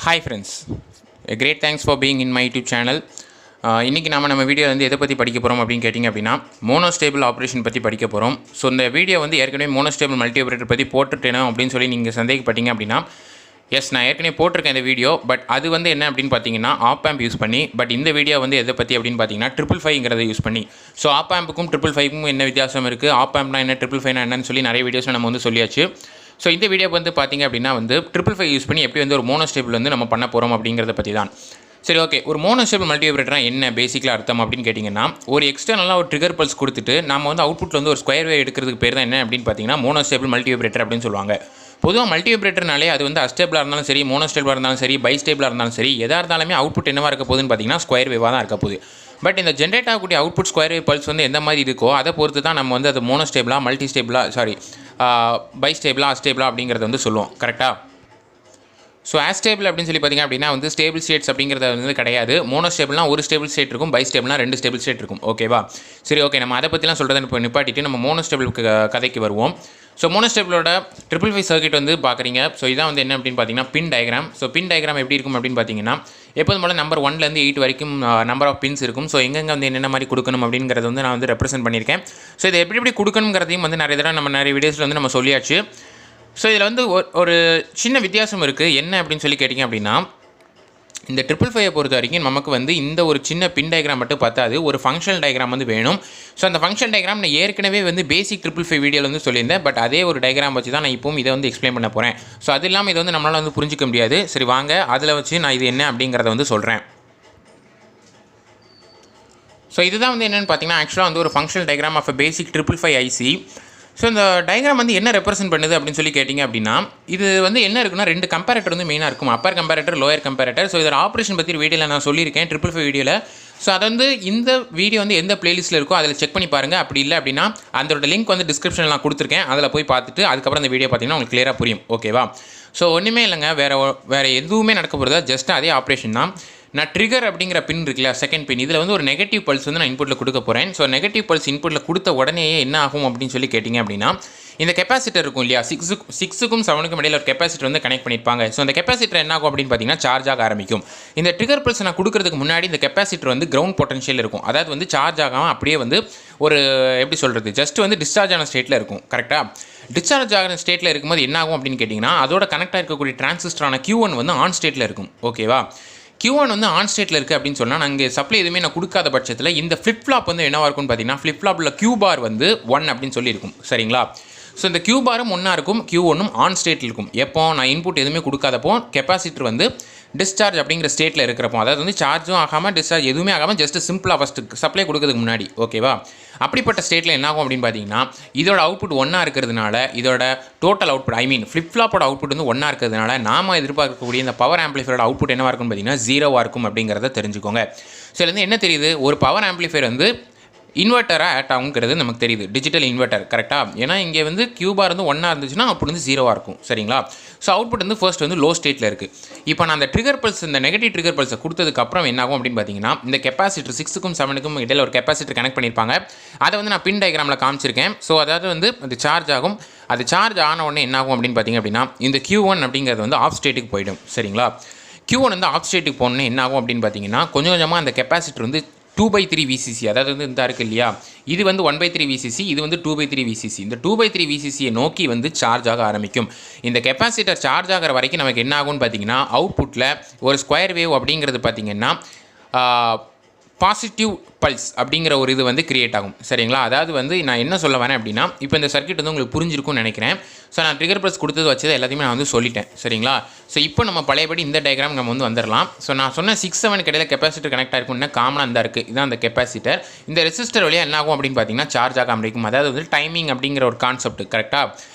Hi friends, a great thanks for being in my YouTube channel. இன்றைக்கி நம்ம video வந்து எதை பற்றி படிக்க போகிறோம் அப்படின்னு கேட்டிங்க அப்படின்னா மோனோஸ்டேபிள் ஆப்ரேஷன் பற்றி படிக்க போகிறோம். ஸோ இந்த வீடியோ வந்து ஏற்கனவே மோனோஸ்டேபிள் மல்டிவைப்ரேட்டர் பற்றி போட்டுட்டேனோ அப்படின்னு சொல்லி நீங்கள் சந்தேகப்பட்டீங்க அப்படின்னா எஸ், நான் ஏற்கனவே போட்டிருக்கேன் இந்த வீடியோ. பட் அது வந்து என்ன அப்படின்னு பார்த்தீங்கன்னா ஆப் ஆம்ப் யூஸ் பண்ணி. பட் இந்த வீடியோ வந்து எதை பற்றி அப்படின்னு பார்த்தீங்கன்னா 555ங்கிறத யூஸ் பண்ணி. ஸோ ஆப் ஆம்புக்கும் 555க்கும் என்ன வித்தியாசம் இருக்குது, ஆப் ஆம்ப்னா என்ன, 555 என்னன்னு சொல்லி நிறைய வீடியோஸில் நம்ம வந்து சொல்லியாச்சு. ஸோ இந்த வீடியோ வந்து பார்த்திங்க அப்படின்னா வந்து 555 யூஸ் பண்ணி எப்படி வந்து ஒரு மோனோஸ்டேபிள் வந்து நம்ம பண்ண போகிறோம் அப்படிங்கிறத பற்றி தான். சரி, ஓகே. ஒரு மோனோஸ்டேபிள் மல்டிவைப்ரேட்டர்னா என்ன பேசிக்கலாக அர்த்தம் அப்படின்னு கேட்டிங்கன்னா, ஒரு எக்ஸ்டர்னலாக ஒரு ட்ரிகர் பல்ஸ் கொடுத்துட்டு நம்ம வந்து அவுட்புட்டில் வந்து ஒரு ஸ்கொயர் வேவ் எடுக்கிறதுக்கு பேர் தான் என்ன அப்படின்னு பார்த்தீங்கன்னா மோனோஸ்டேபிள் மல்டிவைப்ரேட்டர் அப்படின்னு சொல்லுவாங்க. பொதுவாக மல்டிவைப்ரேட்டர்னாலே அது வந்து அஸ்டேபிளாக இருந்தாலும் சரி, மோனோஸ்டேபிளாக இருந்தாலும் சரி, பைஸ்டேபிளாக இருந்தாலும் சரி, எதாக இருந்தாலுமே அவுட்புட் என்னவாக இருக்க போகுதுன்னு பார்த்தீங்கன்னா ஸ்கொயர் வேவாக தான் இருக்க போகுது. பட் இந்த ஜென்ரேட் ஆகக்கூடிய அவுட்புட் ஸ்கொயர் வேவ் பல்ஸ் வந்து எந்த மாதிரி இருக்கோ அதை பொறுத்து தான் நம்ம வந்து அது மோனோஸ்டேபிளாக, பைஸ்டேபிளாக, அஸ்டேபிளாக அப்படிங்கிறத வந்து சொல்லுவோம். கரெக்டாக? ஸோ ஆஸ்டேபிள் அப்படின்னு சொல்லி பார்த்திங்க அப்படின்னா வந்து ஸ்டேபிள் ஸ்டேட்ஸ் அப்படிங்கிறது வந்து கிடையாது. மோனோஸ்டேபிள்னா ஒரு ஸ்டேபிள் ஸ்டேட் இருக்கும், பைஸ்டேபிள்னா 2 ஸ்டேபிள் ஸ்டேட் இருக்கும். ஓகேவா? சரி, ஓகே. நம்ம அதை பற்றிலாம் சொல்கிறத இப்போ நிப்பாட்டிட்டு நம்ம மோனோஸ்டேபிள் கதைக்கு வருவோம். ஸோ மோனோஸ்டேபிளோட 555 சர்க்யூட் வந்து பார்க்குறீங்க. ஸோ இதான் வந்து என்ன அப்படின்னு பார்த்தீங்கன்னா பின் டயக்ராம். ஸோ பின் டயக்ராம் எப்படி இருக்கும் அப்படின்னு பார்த்தீங்கன்னா எப்போதும் போல் நம்பர் 1லேருந்து 8 வரைக்கும் நம்பர் ஆஃப் பின்ஸ் இருக்கும். ஸோ எங்கெங்கே வந்து என்னென்ன மாதிரி கொடுக்கணும் அப்படிங்கிறது வந்து நான் வந்து ரெப்ரசென்ட் பண்ணியிருக்கேன். ஸோ இதை எப்படி கொடுக்கணுங்கிறதையும் வந்து நிறைய தடவை நிறைய வீடியோஸில் வந்து நம்ம சொல்லியாச்சு. ஸோ இதில் வந்து ஒரு சின்ன வித்தியாசம் இருக்குது. என்ன அப்படின்னு சொல்லி கேட்டிங்க அப்படின்னா, இந்த 555 பொறுத்த வரைக்கும் நமக்கு வந்து இந்த ஒரு சின்ன பின் டயக்ராம் மட்டும் பார்த்தாது, ஒரு ஃபங்க்ஷனல் டயக்ராம் வந்து வேணும். ஸோ அந்த ஃபங்க்ஷனல் டயக்ராம் நான் ஏற்கனவே வந்து பேசிக் 555 வீடியோவில் வந்து சொல்லியிருந்தேன். பட் அதே ஒரு டயக்ராம் வச்சு தான் நான் இப்போவும் இதை வந்து எக்ஸ்பிளைன் பண்ண போகிறேன். ஸோ அது இல்லாமல் இதை வந்து நம்மளால் வந்து புரிஞ்சிக்க முடியாது. சரி, வாங்க அதில் வச்சு நான் இது என்ன அப்படிங்கிறத வந்து சொல்கிறேன். ஸோ இதுதான் வந்து என்னென்னு பார்த்தீங்கன்னா ஆக்சுவலாக வந்து ஒரு functional diagram of basic 555 IC. So இந்த டயக்ராம் வந்து என்ன ரெப்ரசென்ட் பண்ணுது அப்படின்னு சொல்லி கேட்டிங்க அப்படின்னா, இது வந்து என்ன இருக்குன்னா 2 கம்பேரேட்டர் வந்து மெயினாக இருக்கும். Upper comparator, lower comparator. So இதோட ஆப்ரேஷன் பற்றி வீடியோவில் நான் சொல்லியிருக்கேன் 555 வீடியோவில். ஸோ அதை வந்து இந்த வீடியோ வந்து எந்த பிளேலிஸ்ட்டில் இருக்கோ அதில் செக் பண்ணி பாருங்கள். அப்படி இல்லை அப்படின்னா அதோட லிங்க் வந்து டிஸ்கிரிப்ஷனில் நான் கொடுத்துருக்கேன். அதில் போய் பார்த்துட்டு அதுக்கப்புறம் அந்த வீடியோ பார்த்தீங்கன்னா உங்களுக்கு கிளியராக புரியும். ஓகேவா? ஸோ ஒன்றுமே இல்லைங்க, வேறு எதுவுமே நடக்க போகிறதா, ஜஸ்ட் அதே ஆப்ரேஷன் தான். நான் ட்ரிகர் அப்படிங்கிற பின் இருக்குல்ல, செகண்ட் பின், இதில் வந்து ஒரு நெகட்டிவ் பல்ஸ் வந்து நான் இன்புட்டில் கொடுக்க போகிறேன். ஸோ நெகட்டிவ் பல்ஸ் இன்புட்டில் கொடுத்த உடனேயே என்ன ஆகும் அப்படின்னு சொல்லி கேட்டிங்க அப்படின்னா, இந்த கெப்பாசிட்டர் இருக்கும் இல்லையா, 6க்கும் 7க்கும் இடையில் ஒரு கெப்பாசிட்டர் வந்து கனெக்ட் பண்ணியிருப்பாங்க. ஸோ அந்த கெப்பாசிட்டர் என்ன ஆகும் அப்படின்னு பார்த்தீங்கன்னா சார்ஜ் ஆக ஆரம்பிக்கும். இந்த ட்ரிகர் பல்ஸ் நான் கொடுக்கறதுக்கு முன்னாடி இந்த கெப்பாசிட்டர் வந்து கிரவுண்ட் பொட்டன்ஷியல் இருக்கும். அதாவது வந்து சார்ஜ் ஆகாமல் அப்படியே வந்து ஒரு எப்படி சொல்கிறது, ஜஸ்ட் வந்து டிஸ்சார்ஜ் ஆன ஸ்டேட்டில் இருக்கும். கரெக்டாக? டிஸ்சார்ஜ் ஆகிற ஸ்டேட்டில் இருக்கும்போது என்ன ஆகும் அப்படின்னு கேட்டிங்கன்னா, அதோட கனெக்டாக இருக்கக்கூடிய டிரான்சிஸ்டரான Q1 வந்து ஆன் ஸ்டேட்டில் இருக்கும். ஓகேவா? Q1 வந்து ஆன் ஸ்டேட்டில் இருக்குது அப்படின்னு சொன்னால் நாங்கள் சப்ளை எதுவுமே நான் கொடுக்காத பட்சத்தில் இந்த ஃப்ளிப் ஃப்ளாப் வந்து என்னவாக இருக்கும்னு பார்த்தீங்கன்னா, ஃப்ளிப் ஃப்ளாப்பில் Q பார் வந்து 1 அப்படின்னு சொல்லியிருக்கும். சரிங்களா? ஸோ இந்த Q பாரும் 1 இருக்கும், Q1ம் ஆன் ஸ்டேட்டில் இருக்கும். எப்போ நான் இன்புட் எதுவுமே கொடுக்காதப்போ கெப்பாசிட்டர் வந்து டிஸ்சார்ஜ் அப்படிங்கிற ஸ்டேட்டில் இருக்கிறப்போ, அதாவது வந்து சார்ஜும் ஆகாமல் டிஸ்சார்ஜ் எதுவுமே ஆகாமல் ஜஸ்ட் சிம்பிளாக ஃபஸ்ட்டு சப்ளை கொடுக்கறதுக்கு முன்னாடி. ஓகேவா? அப்படிப்பட்ட ஸ்டேட்டில் என்ன ஆகும் அப்படின்னு பார்த்தீங்கன்னா, இதோட அவுட்புட் 1 இருக்கிறதுனால இதோட டோட்டல் அவுட்புட், ஃப்ளிப் ஃப்ளாப்போட அவுட்புட் வந்து 1 இருக்கிறதுனால நாம் எதிர்பார்க்கக்கூடிய இந்த பவர் ஆம்பிளிஃபையரோட அவுட்புட் என்னவாக இருக்கும்னு பார்த்தீங்கன்னா 0 இருக்கும் அப்படிங்கிறத தெரிஞ்சுக்கோங்க. ஸோ இதுலேருந்து என்ன தெரியுது, ஒரு பவர் ஆம்பிளிஃபையர் வந்து இன்வெர்ட்டராக ஆட் ஆகுங்கிறது நமக்கு தெரியுது. Digital inverter. கரெக்டாக? ஏன்னா இங்கே வந்து Q பார் வந்து 1 இருந்துச்சுன்னா அவுட்புட் வந்து 0 இருக்கும். சரிங்களா? ஸோ அவுட்புட் வந்து ஃபர்ஸ்ட் வந்து லோ ஸ்டேட்டில் இருக்குது. இப்போ நான் அந்த ட்ரிகர் பல்ஸ், இந்த நெகட்டிவ் ட்ரிகர் பல்ஸை கொடுத்ததுக்கப்புறம் என்ன ஆகும் அப்படின்னு பார்த்தீங்கன்னா, இந்த கெப்பாசிட்டர் 6க்கும் 7க்கும் இடையில் ஒரு கெப்பாசிட்டர் கனெக்ட் பண்ணியிருப்பாங்க. அதை வந்து நான் பின் டயக்ராமில் காமிச்சிருக்கேன். ஸோ அதாவது வந்து அது சார்ஜ் ஆகும். அது சார்ஜ் ஆன உடனே என்ன ஆகும் அப்படின்னு பார்த்தீங்க அப்படின்னா, இந்த Q1 அப்படிங்கிறது வந்து ஆஃப் ஸ்டேட்டுக்கு போயிடும். சரிங்களா? Q1 வந்து ஆஃப் ஸ்டேட்டுக்கு போனோன்னே என்ன ஆகும் அப்படின்னு பார்த்தீங்கன்னா, கொஞ்சம் கொஞ்சமாக அந்த கெப்பாசிட்டர் வந்து 2/3 VCC, அதாவது வந்து இந்த இருக்குது இல்லையா, இது வந்து 1/3 VCC, இது வந்து 2/3 VCC. இந்த 2/3 VCCயை நோக்கி வந்து சார்ஜ் ஆக ஆரம்பிக்கும். இந்த கெப்பாசிட்டர் சார்ஜ் ஆகிற வரைக்கும் நமக்கு என்ன ஆகும்னு பார்த்தீங்கன்னா, அவுட்புட்டில் ஒரு ஸ்கொயர் வேவ் அப்படிங்கிறது பார்த்தீங்கன்னா பாசிட்டிவ் பல்ஸ் அப்படிங்கிற ஒரு இது வந்து கிரியேட் ஆகும். சரிங்களா? அதாவது வந்து நான் என்ன சொல்ல வரேன் அப்படின்னா, இப்போ இந்த சர்க்யூட் வந்து உங்களுக்கு புரிஞ்சிருக்கும்னு நினைக்கிறேன். ஸோ நான் ட்ரிகர் பல்ஸ் கொடுத்தது வச்சது எல்லாத்தையுமே நான் வந்து சொல்லிட்டேன். சரிங்களா? ஸோ இப்போ நம்ம பழையபடி இந்த டயக்ராம் நம்ம வந்து வந்துடலாம். ஸோ நான் சொன்ன 6-7 இடையில கெப்பாசிட்டர் கனெக்ட் ஆகிருக்கும்னா காமனாக தான் இருக்குது. இதுதான் அந்த கெப்பாசிட்டர். இந்த ரெசிஸ்டர் வழியாக என்ன ஆகும் அப்படின்னு பார்த்தீங்கன்னா சார்ஜ் ஆகாமல் இருக்கும். அதாவது வந்து டைமிங் அப்படிங்கிற ஒரு கான்செப்ட். கரெக்டாக?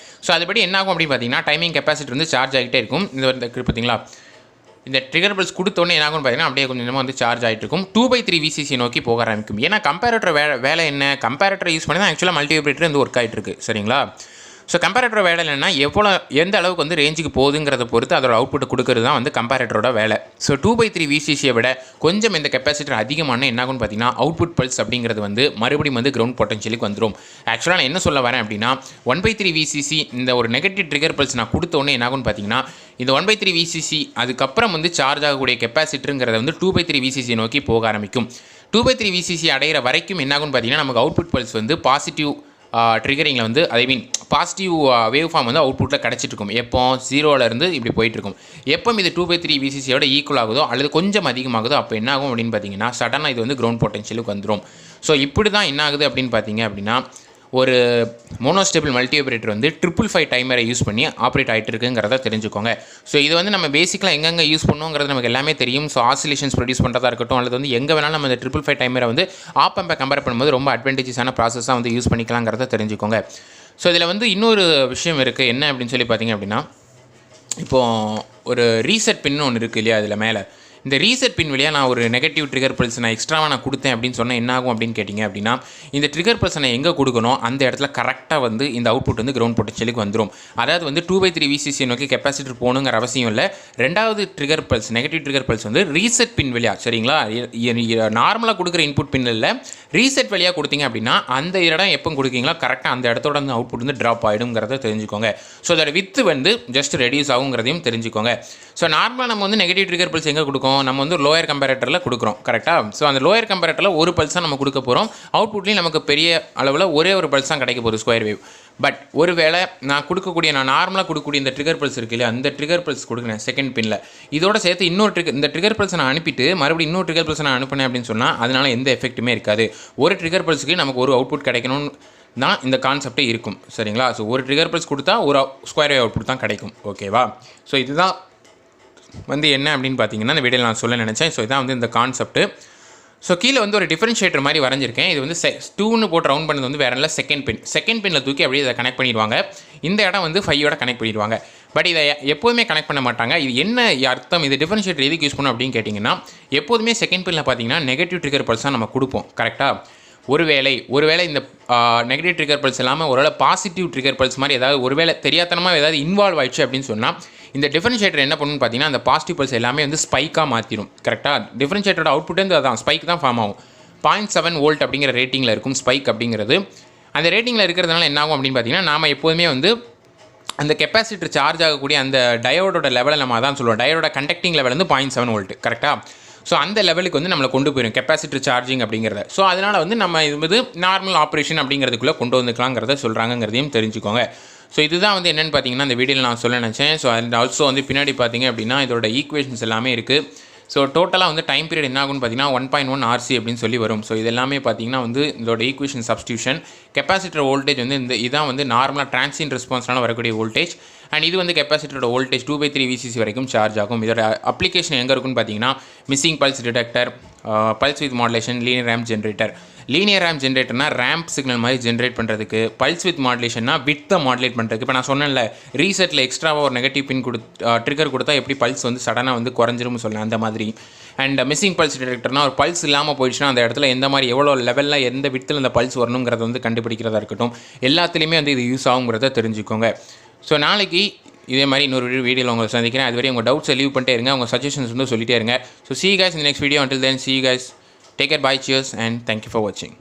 ஸோ அதுபடி என்ன ஆகும் அப்படின்னு பார்த்தீங்கன்னா, டைமிங் கெப்பாசிட்டர் வந்து சார்ஜ் ஆகிட்டே இருக்கும். இந்த பார்த்தீங்களா, இந்த ட்ரிகர் பல்ஸ் கொடுத்தோன்னே என்ன ஆகும்னு பார்த்தீங்கன்னா அப்படியே கொஞ்சம் வந்து சார்ஜ் ஆகிட்டு இருக்கும். 2/3 VCC நோக்கி போக ஆரம்பிக்கும். ஏன்னா கம்பேரேட்டர் வேலை என்ன, கம்பேரேட்டர் யூஸ் பண்ணி தான் ஆக்சுவலாக மல்டிவைப்ரேட்டர் வந்து ஒர்க் ஆகிட்டு இருக்கு. சரிங்களா? ஸோ கம்பேரேட்டரோட வேலை என்னென்னா எந்த அளவுக்கு வந்து ரேஞ்சுக்கு போகுதுங்கிறத பொறுத்து அதோட அவுட்புட் கொடுக்குறது தான் வந்து கம்பேரேட்டரோட வேலை. ஸோ 2/3 VCCயை விட கொஞ்சம் இந்த கெப்பாசிட்டர் அதிகமான என்ன ஆகும்னு பார்த்தீங்கன்னா அவுட்புட் பல்ஸ் அப்படிங்கிறது வந்து மறுபடியும் வந்து கிரவுண்ட் பொட்டன்ஷியலுக்கு வந்துடும். ஆக்சுவலாக நான் என்ன சொல்ல வரேன் அப்படின்னா 1/3 VCC இந்த ஒரு நெகட்டிவ் ட்ரிகர் பல்ஸ் நான் கொடுத்தோன்னே என்ன ஆகும்னு பார்த்தீங்கன்னா இந்த 1/3 VCC அதுக்கப்புறம் வந்து சார்ஜ் ஆகக்கூடிய கெப்பாசிட்டருங்கிறத வந்து 2/3 VCC நோக்கி போக ஆரம்பிக்கும். 2/3 VCC அடைகிற வரைக்கும் என்ன ஆகும்னு பார்த்தீங்கன்னா நமக்கு அவுட்புட் பல்ஸ் வந்து பாசிட்டிவ் ட்ரிகரிங்கில் வந்து பாசிட்டிவ் வேவ் ஃபார்ம் வந்து அவுட்புட்டில் கிடச்சிட்ருக்கும். எப்போ 0லேருந்து இப்படி போயிட்டுருக்கும். எப்போ இது 2/3 VCCயோட ஈக்குவல் ஆகுதோ அல்லது கொஞ்சம் அதிகமாகுதோ அப்போ என்ன ஆகும் அப்படின்னு பார்த்தீங்கன்னா சடனாக இது வந்து கிரவுண்ட் பொட்டன்ஷியலுக்கு வந்துடும். ஸோ இப்படி தான் என்ன ஆகுது அப்படின்னு பார்த்தீங்க அப்படின்னா ஒரு மோனோஸ்டேபிள் மல்டிவைப்ரேட்டர் வந்து 555 டைமரை யூஸ் பண்ணி ஆப்ரேட் ஆகிட்டு இருக்குங்கிறத தெரிஞ்சுக்கோங்க. ஸோ இது வந்து நம்ம பேசிக்கலாக எங்கெங்கே யூஸ் பண்ணுவோங்கிறது நமக்கு எல்லாமே தெரியும். ஸோ ஆசிலேஷன்ஸ் ப்ரொடியூஸ் பண்ணுறதா இருக்கட்டும் அல்லது வந்து எங்கே வேணாலும் நம்ம இந்த 555 டைமரை வந்து ஆப்பம்பை கம்பேர் பண்ணும்போது ரொம்ப அட்வான்டேஜஸான ப்ராசஸாக வந்து யூஸ் பண்ணிக்கலாங்கிறத தெரிஞ்சுக்கோங்க. ஸோ இதில் வந்து இன்னொரு விஷயம் இருக்குது. என்ன அப்படின்னு சொல்லி பார்த்தீங்க அப்படின்னா இப்போது ஒரு ரீசெட் பின்னு ஒன்று இருக்குது இல்லையா, அதில் மேலே இந்த ரீசெட் பின் வழியாக நான் ஒரு நெகட்டிவ் ட்ரிகர் பல்ஸ் நான் எக்ஸ்ட்ராவாக நான் கொடுத்தேன் அப்படின்னு சொன்னால் என்ன ஆகும் அப்படின்னு கேட்டிங்க அப்படின்னா இந்த ட்ரிகர் பல்ஸ் நான் எங்கே கொடுக்கணும் அந்த இடத்துல கரெக்டாக வந்து இந்த அவுட்புட் வந்து கிரவுண்ட் பொட்டன்ஷியலுக்கு வந்துடும். அதாவது வந்து 2/3 VCC நோக்கி கெப்பாசிட்டர் போகணுங்கிற அவசியம் இல்லை. ரெண்டாவது trigger pulse negative trigger pulse வந்து ரீசெட் பின் வழியாக, சரிங்களா, நார்மலாக கொடுக்குற இன்புட் பின் இல்லை, ரீசெட் வழியாக கொடுத்தீங்க அப்படின்னா அந்த இடம் எப்போ கொடுக்கீங்களோ கரெக்டாக அந்த இடத்தோட அந்த அவுட்புட் வந்து ட்ராப் ஆகிடுங்கிறத தெரிஞ்சுக்கோங்க. ஸோ அதோட வித்து வந்து ஜஸ்ட் ரெடியூஸ் ஆகுங்கிறதையும் தெரிஞ்சுக்கோங்க. ஸோ நார்மலாக நம்ம வந்து நெகட்டிவ் ட்ரிகர் பல்ஸ் எங்கே கொடுக்கும், நம்ம வந்து லோயர் கம்பேரேட்டரில் கொடுக்குறோம், கரெக்டாக. ஸோ அந்த லோயர் கம்பேரேட்டரில் ஒரு பல்ஸாக நம்ம கொடுக்க போகிறோம். அவுட்புட்லேயும் நமக்கு பெரிய அளவில் ஒரே ஒரு பல்ஸ் தான் கிடைக்க போகுது, ஸ்கொயர் வேவ். பட் ஒருவேளை நான் நார்மலாக கொடுக்கக்கூடிய இந்த ட்ரிகர் பல்ஸ் இருக்கு இல்லையா, அந்த ட்ரிகர் பல்ஸ் கொடுக்குறேன் செகண்ட் பின்னில், இதோட சேர்த்து இன்னொரு இந்த ட்ரிகர் பல்ஸ் நான் அனுப்பிட்டு மறுபடியும் இன்னொரு ட்ரிகர் பல்ஸ் நான் அனுப்பினேன் அப்படின்னு சொன்னால் அதனால் எந்த எஃபெக்ட்டுமே இருக்காது. ஒரு ட்ரிகர் பல்ஸுக்கு நமக்கு ஒரு அவுட்புட் கிடைக்கணும்னு தான் இந்த கான்செப்டே இருக்கும், சரிங்களா. ஸோ ஒரு ட்ரிகர் பல்ஸ் கொடுத்தா ஒரு ஸ்கொயர் வேவ் அவுட்புட் தான் கிடைக்கும், ஓகேவா. ஸோ இதுதான் வந்து என்ன அப்படின்னு பார்த்தீங்கன்னா இந்த வீடியோவில் நான் சொல்ல நினச்சேன். ஸோ இதான் வந்து இந்த கான்செப்ட்டு. ஸோ கீழே வந்து ஒரு டிஃபரன்ஷியேட்டர் மாதிரி வரைஞ்சிருக்கேன். இது வந்து 2ன்னு போட்டு ரவுண்ட் பண்ணது வந்து வேற இல்லை, செகண்ட் பின்னில் தூக்கி அப்படியே இதை கனெக்ட் பண்ணிடுவாங்க. இந்த இடம் வந்து 5யோட கனெக்ட் பண்ணிடுவாங்க. பட் இதை எப்போதுமே கனெக்ட் பண்ண மாட்டாங்க. இது என்ன அர்த்தம், இது டிஃபரன்ஷியேட்டர் எதுக்கு யூஸ் பண்ணணும் அப்படின்னு கேட்டிங்கன்னா எப்போதுமே செகண்ட் பின்னில் பார்த்தீங்கன்னா நெகட்டிவ் ட்ரிகர் பல்ஸ் தான் நம்ம கொடுப்போம், கரெக்டாக. ஒருவேளை இந்த நெகட்டிவ் ட்ரிகர் பல்ஸ் இல்லாமல் ஒருவேளை பாசிட்டிவ் ட்ரிகர் பல்ஸ் மாதிரி ஏதாவது ஒருவேளை தெரியாதனமாக ஏதாவது இன்வால்வ் ஆயிடுச்சு அப்படின்னு சொன்னால் இந்த டிஃபரன்ஷியேட்டர் என்ன பண்ணணும்னு பார்த்தீங்கன்னா அந்த பாசிட்டிவ் பல்ஸ் எல்லாமே வந்து ஸ்பைக்காக மாற்றிடும், கரெக்டாக. டிஃபரன்ஷியேட்டரோட அவுட்புட் வந்து அதான் ஸ்பைக் தான் ஃபார்ம் ஆகும். 0.7 வோல்ட் அப்படிங்கிற ரேட்டிங்கில் இருக்கும் ஸ்பைக் அப்படிங்கிறது. அந்த ரேட்டிங்கில் இருக்கிறதுனால என்ன ஆகும் அப்படின்னு பார்த்தீங்கன்னா நாம் எப்போதுமே வந்து அந்த கெப்பாசிட்டர் சார்ஜ் ஆகக்கூடிய அந்த டயோடோட லெவலை நம்ம அதான் சொல்லுவோம், டயோட கண்டக்டிங் லெவல் வந்து 0.7 வோல்ட், கரெக்டாக. ஸோ அந்த லெவலுக்கு வந்து நம்மளை கொண்டு போயிடும் கெப்பாசிட்டர் சார்ஜிங் அப்படிங்கிறத. ஸோ அதனால் வந்து நம்ம இது வந்து நார்மல் ஆப்ரேஷன் அப்படிங்கிறதுக்குள்ளே கொண்டு வந்துக்கலாங்கிறத சொல்கிறாங்கிறதையும் தெரிஞ்சுக்கோங்க. ஸோ இதுதான் வந்து என்னென்னு பார்த்தீங்கன்னா இந்த வீடியோவில் நான் சொல்ல நினச்சேன். ஸோ அண்ட் ஆல்சோ வந்து பின்னாடி பார்த்தீங்க அப்படின்னா இதோட ஈக்குவேஷன்ஸ் எல்லாமே இருக்குது. ஸோ டோட்டலாக வந்து டைம் பீரியட் என்ன ஆகும்னு பார்த்தீங்கன்னா 1.1 RC அப்படின்னு சொல்லி வரும். ஸோ இது எல்லாமே பார்த்தீங்கன்னா வந்து இதோட ஈக்குவேஷன் சப்ஸ்டியூஷன். கெப்பாசிட்டர் வோல்டேஜ் வந்து இதான் வந்து நார்மலாக டிரான்சியன்ட் ரெஸ்பான்ஸ்னால வரக்கூடிய வோல்டேஜ். அண்ட் இது வந்து கெப்பாசிட்டரோட வோல்டேஜ் 2/3 VCC வரைக்கும் சார்ஜ் ஆகும். இதோட அப்ளிகேஷன் எங்கே இருக்குன்னு பார்த்தீங்கன்னா missing pulse detector, pulse width modulation, linear ramp generator. Linear ramp ஜென்ரேட்டர்னா ரேம்ப் சிக்னல் மாதிரி ஜென்ரேட் பண்ணுறதுக்கு, பல்ஸ் வித் மாடுலேஷன்னா வித்தை மாடுலேட் பண்ணுறதுக்கு. இப்போ நான் சொன்னேன்ல ரீசெட்டில் எக்ஸ்ட்ராவாக ஒரு நெகட்டிவ் பின் ட்ரிகர் கொடுத்தா எப்படி பல்ஸ் வந்து சடனாக வந்து குறைஞ்சிரும்னு சொல்லலாம், அந்த மாதிரி. அண்ட் மிஸ்ஸிங் பல்ஸ் டிடெக்டர்னா ஒரு பல்ஸ் இல்லாமல் போயிடுச்சுன்னா அந்த இடத்துல எந்த மாதிரி எவ்வளோ லெவலில் எந்த வித்தில் அந்த பல்ஸ் வரணுங்கிறத வந்து கண்டுபிடிக்கிறதா இருக்கட்டும், எல்லாத்துலேயுமே வந்து இது யூஸ் ஆகுங்கிறத தெரிஞ்சுக்கோங்க. ஸோ நாளைக்கு இதே மாதிரி இன்னொரு வீடியோவில் உங்களை சந்திக்கிறேன். அதுவரை உங்கள் டவுட்ஸை லீவ் பண்ணிட்டே இருங்க, உங்கள் சஜஷன்ஸ் வந்து சொல்லிட்டே இருங்க. So see you guys in the next video. Until then, see you guys. Take care, bye, cheers, and thank you for watching.